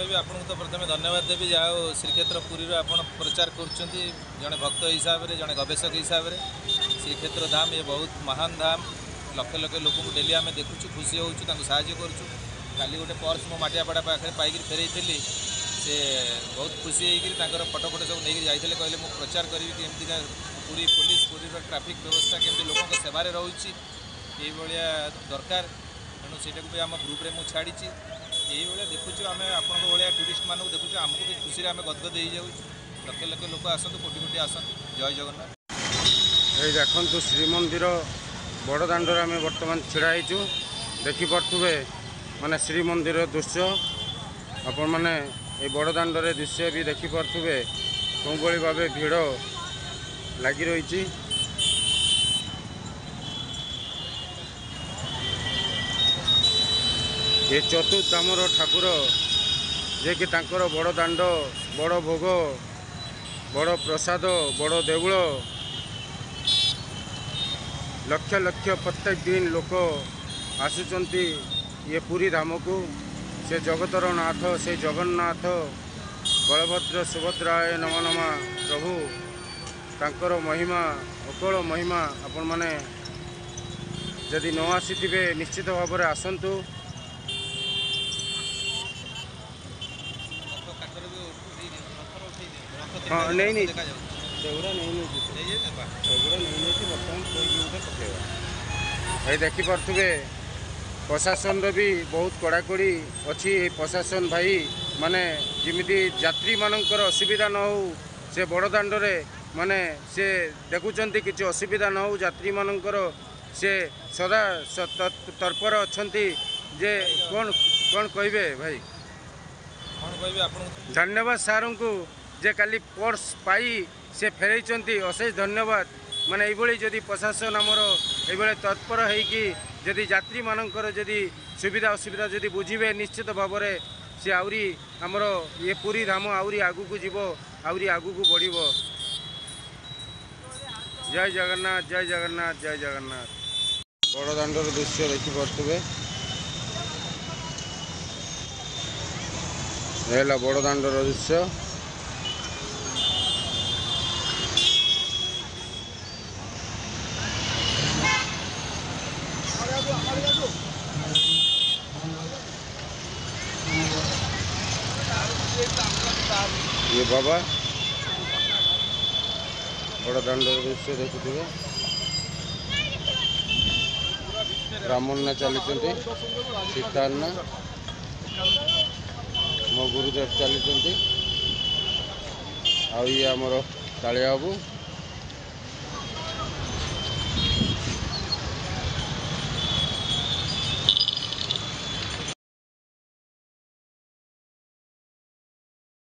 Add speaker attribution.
Speaker 1: कहि आपको तो प्रथम धन्यवाद देवी जहाँ श्रीक्षेत्र पुरी आप प्रचार कर जड़े भक्त हिसाब से जड़े गवेषक हिसाब से श्रीक्षेत्र धाम ये बहुत महान धाम लक्ष लक्ष लोक डेली आम देखु खुशी होँ साहय करुँ गोटे पर्स मो माटियापड़ा पाखे पाई फेर से बहुत खुशी होकर फटो फटो सब नहीं जाते कहले मुझे प्रचार करी केमती पूरी पुलिस पूरी ट्राफिक व्यवस्था केमती लोक सेवार रोचे ये दरकार तेणु से आम ग्रुप्रे मुझे छाड़ी ये देखुचु आम आपण टूरिस्ट मानक देखुचु आमको भी खुशी आम गदगद हो जाऊँ लक्ष लक्ष लोक आसतु कोटी कोटी आसतु जय जगन्नाथ।
Speaker 2: ये देखु श्रीमंदिर बड़दाण्डर आम बर्तमान छिड़ाईचु देखिपे माने श्रीमंदिर दृश्य आपण मैंने ये बड़दाण्डर दृश्य भी देखिपे कौन भाव भिड़ लगी रही। ये चतुर्धामर ठाकुर जे कि तांकर बड़ दाण्ड बड़ भोग बड़ प्रसाद बड़ देउल लक्ष लक्ष प्रत्येक दिन लोक आसुचंती ये पुरी धाम को से जगतर नाथ से जगन्नाथ बलभद्र सुभद्राय नम नमा प्रभु तांकर महिमा अकल महिमा आपण माने जदि न आसीथिबे निश्चित भाव में आसंतु। हाँ नहीं नहीं ये देखिपे प्रशासन भी बहुत कड़ाकड़ी अच्छी प्रशासन भाई माने जिमिति यात्री मानकर असुविधा न हो से बड़दाण्डरे माने से देखुंत कि असुविधा न हो यात्री मानकर से सदा तत्पर अच्छी जे कौन कौन कहे भाई धन्यवाद सार को जे काली पर्स पाई से फेरई अशेष धन्यवाद माने ये जदि प्रशासन आमर ये तत्पर होगी जदि यात्री मानकर जदि सुविधा असुविधा जदि बुझे निश्चित भाव में सी आउरी आमर ये पुरी धाम आउरी आगु को जीव आउरी आगु को बढ़। जय जगन्नाथ जय जगन्नाथ जय जगन्नाथ। बड़दाण्डर दृश्य देखिपे है बड़दाण्डर दृश्य ये बाबा बड़दाण्डर दृश्य देखुए ब्राह्मण चली सीतान्ना मो गुरुदेव चली आमर कालिया बाबू